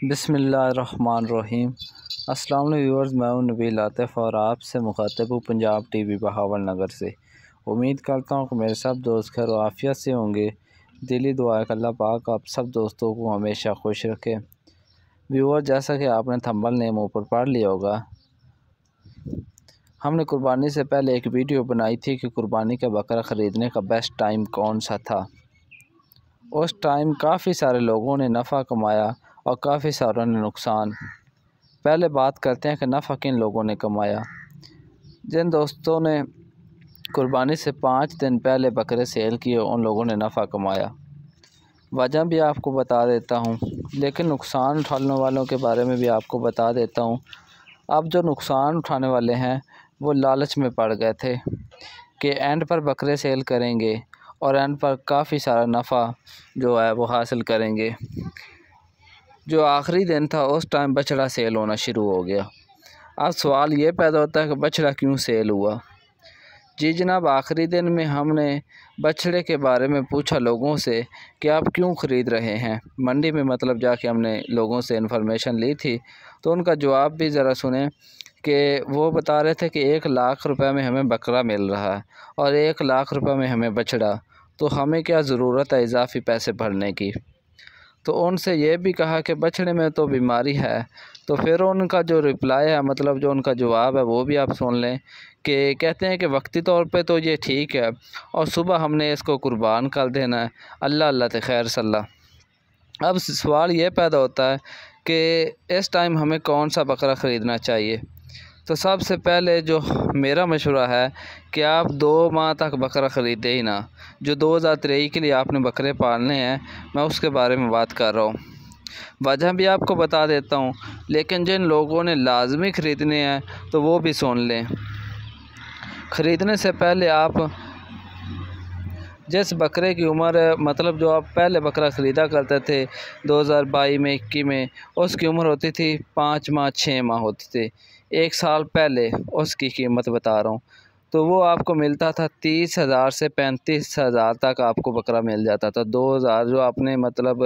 बिस्मिल्लाहिर्रहमानिर्रहीम। अस्सलाम वालेकुम व्यूअर्स, मैं हूं नबील आतिफ़ और आपसे मुखातिब हूँ पंजाब टीवी बहावल नगर से। उम्मीद करता हूँ कि मेरे सब दोस्त खैर व आफियत से होंगे। दिली दुआ है कि अल्लाह पाक आप सब दोस्तों को हमेशा खुश रखे। व्यूअर, जैसा कि आपने थंबनेल नेम ऊपर पढ़ लिया होगा, हमने कुर्बानी से पहले एक वीडियो बनाई थी कि कुर्बानी का बकरा ख़रीदने का बेस्ट टाइम कौन सा था। उस टाइम काफ़ी सारे लोगों ने नफ़ा कमाया और काफ़ी सारों ने नुकसान। पहले बात करते हैं कि नफ़ा किन लोगों ने कमाया। जिन दोस्तों ने कुर्बानी से 5 दिन पहले बकरे सेल किए, उन लोगों ने नफ़ा कमाया। वजह भी आपको बता देता हूँ, लेकिन नुकसान उठाने वालों के बारे में भी आपको बता देता हूँ। अब जो नुकसान उठाने वाले हैं वो लालच में पड़ गए थे कि एंड पर बकरे सेल करेंगे और एंड पर काफ़ी सारा नफ़ा जो है वो हासिल करेंगे। जो आखिरी दिन था उस टाइम बछड़ा सेल होना शुरू हो गया। अब सवाल ये पैदा होता है कि बछड़ा क्यों सेल हुआ। जी जनाब, आखिरी दिन में हमने बछड़े के बारे में पूछा लोगों से कि आप क्यों ख़रीद रहे हैं। मंडी में मतलब जाके हमने लोगों से इन्फॉर्मेशन ली थी, तो उनका जवाब भी ज़रा सुने कि वो बता रहे थे कि 1 लाख रुपए में हमें बकरा मिल रहा है और 1 लाख रुपए में हमें बछड़ा, तो हमें क्या ज़रूरत है इजाफ़ी पैसे भरने की। तो उनसे ये भी कहा कि बछड़े में तो बीमारी है। तो फिर उनका जो रिप्लाई है, मतलब जो उनका जवाब है, वो भी आप सुन लें कि कहते हैं कि वक्ती तौर पे तो ये ठीक है और सुबह हमने इसको कुर्बान कर देना है, अल्लाह अल्लाह ते खैर सल्ला। अब सवाल ये पैदा होता है कि इस टाइम हमें कौन सा बकरा ख़रीदना चाहिए। तो सबसे पहले जो मेरा मशवरा है कि आप 2 माह तक बकरा ख़रीदे ही ना। जो 2023 के लिए आपने बकरे पालने हैं, मैं उसके बारे में बात कर रहा हूँ। वजह भी आपको बता देता हूँ, लेकिन जिन लोगों ने लाजमी ख़रीदने हैं तो वो भी सुन लें। ख़रीदने से पहले आप जिस बकरे की उम्र, मतलब जो आप पहले बकरा ख़रीदा करते थे 2022 में 21 में, उसकी उम्र होती थी 5 माह 6 माह होती थी। 1 साल पहले उसकी कीमत बता रहा हूँ, तो वो आपको मिलता था 30,000 से 35,000 तक आपको बकरा मिल जाता था। 2,000 जो आपने मतलब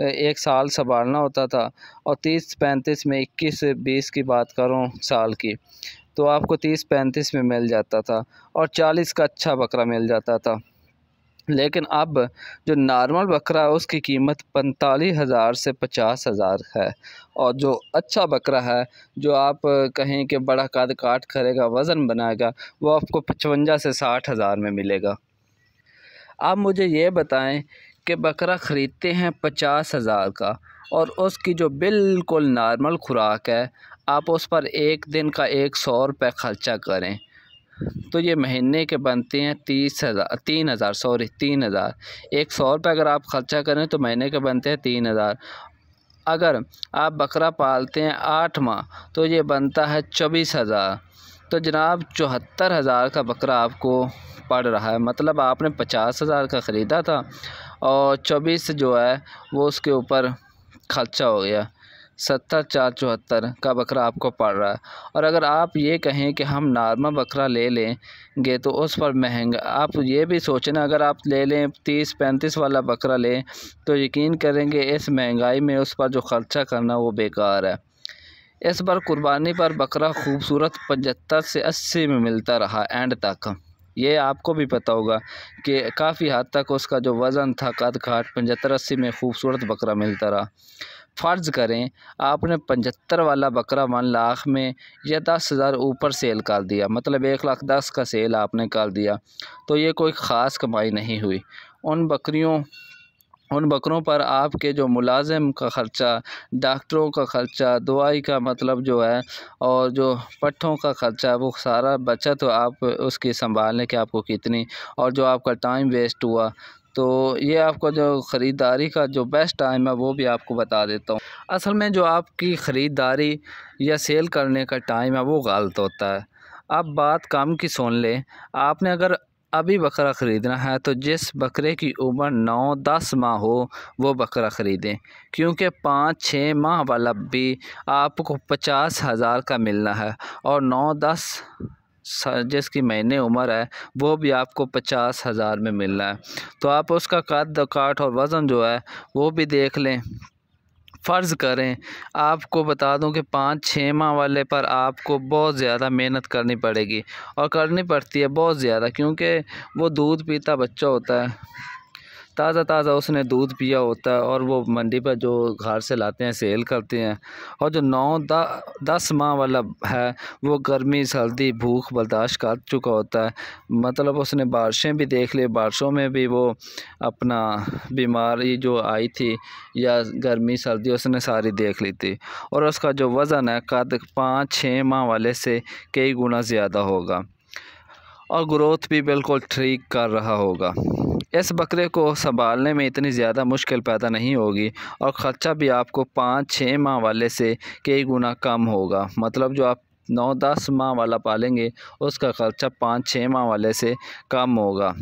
1 साल संभालना होता था, और 30-35 में 21-20 की बात करूँ साल की, तो आपको 30-35 में मिल जाता था और 40 का अच्छा बकरा मिल जाता था। लेकिन अब जो नॉर्मल बकरा है उसकी कीमत 45,000 से 50,000 है, और जो अच्छा बकरा है, जो आप कहें कि बड़ा कद काट करेगा, वज़न बनाएगा, वो आपको 55 से 60,000 में मिलेगा। आप मुझे ये बताएं कि बकरा ख़रीदते हैं 50,000 का और उसकी जो बिल्कुल नॉर्मल खुराक है, आप उस पर एक दिन का 100 रुपये ख़र्चा करें तो ये महीने के बनते हैं 3,000। 100 रुपये अगर आप ख़र्चा करें तो महीने के बनते हैं 3,000। अगर आप बकरा पालते हैं 8 माह तो ये बनता है 24,000। तो जनाब 74,000 का बकरा आपको पड़ रहा है। मतलब आपने 50,000 का ख़रीदा था और 24 जो है वो उसके ऊपर खर्चा हो गया। 70,474 का बकरा आपको पड़ रहा है। और अगर आप ये कहें कि हम नॉर्मल बकरा ले लेंगे तो उस पर महंगा, आप ये भी सोचें ना, अगर आप ले लें 30-35 वाला बकरा लें तो यकीन करेंगे इस महंगाई में उस पर जो ख़र्चा करना वो बेकार है। इस बार कुर्बानी पर बकरा खूबसूरत 75 से 80 में मिलता रहा एंड तक। ये आपको भी पता होगा कि काफ़ी हद तक उसका जो वज़न था, कद काठ 75-80 में खूबसूरत बकरा मिलता रहा। फ़र्ज़ करें आपने 75 वाला बकरा 1 लाख में या 10,000 ऊपर सेल कर दिया, मतलब 1,10,000 का सेल आपने कर दिया, तो ये कोई ख़ास कमाई नहीं हुई। उन बकरों पर आपके जो मुलाजिम का ख़र्चा, डॉक्टरों का ख़र्चा, दवाई का मतलब जो है, और जो पट्ठों का ख़र्चा, वो सारा बचा तो आप उसकी संभालने के आपको कितनी, और जो आपका टाइम वेस्ट हुआ। तो ये आपका जो ख़रीदारी का जो बेस्ट टाइम है वो भी आपको बता देता हूँ। असल में जो आपकी ख़रीदारी या सेल करने का टाइम है वो गलत होता है। अब बात काम की सुन लें। आपने अगर अभी बकरा ख़रीदना है तो जिस बकरे की उम्र 9-10 माह हो वो बकरा ख़रीदें, क्योंकि 5-6 माह वाला भी आपको 50,000 का मिलना है और 9-10 जिसकी महीने उम्र है वो भी आपको 50,000 में मिलना है। तो आप उसका कद काठ और वज़न जो है वो भी देख लें। फ़र्ज़ करें आपको बता दूं कि 5-6 माह वाले पर आपको बहुत ज़्यादा मेहनत करनी पड़ेगी और करनी पड़ती है बहुत ज़्यादा, क्योंकि वो दूध पीता बच्चा होता है, ताज़ा ताज़ा उसने दूध पिया होता है और वो मंडी पर जो घर से लाते हैं सेल करते हैं। और जो 9-10 माह वाला है वो गर्मी सर्दी भूख बर्दाश्त कर चुका होता है, मतलब उसने बारिशें भी देख ली, बारिशों में भी वो अपना बीमारी जो आई थी या गर्मी सर्दी उसने सारी देख ली थी, और उसका जो वज़न है कद 5-6 माह वाले से कई गुना ज़्यादा होगा और ग्रोथ भी बिल्कुल ठीक कर रहा होगा। इस बकरे को संभालने में इतनी ज़्यादा मुश्किल पैदा नहीं होगी और ख़र्चा भी आपको 5-6 माह वाले से कई गुना कम होगा। मतलब जो आप 9-10 माह वाला पालेंगे उसका ख़र्चा 5-6 माह वाले से कम होगा।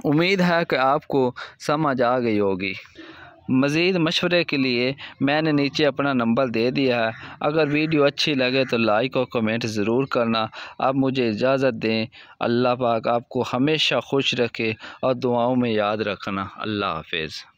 उम्मीद है कि आपको समझ आ गई होगी। मज़ीद मशवरे के लिए मैंने नीचे अपना नंबर दे दिया है। अगर वीडियो अच्छी लगे तो लाइक और कमेंट ज़रूर करना। अब मुझे इजाज़त दें। अल्लाह पाक आपको हमेशा खुश रखे और दुआओं में याद रखना। अल्लाह हाफ़िज़।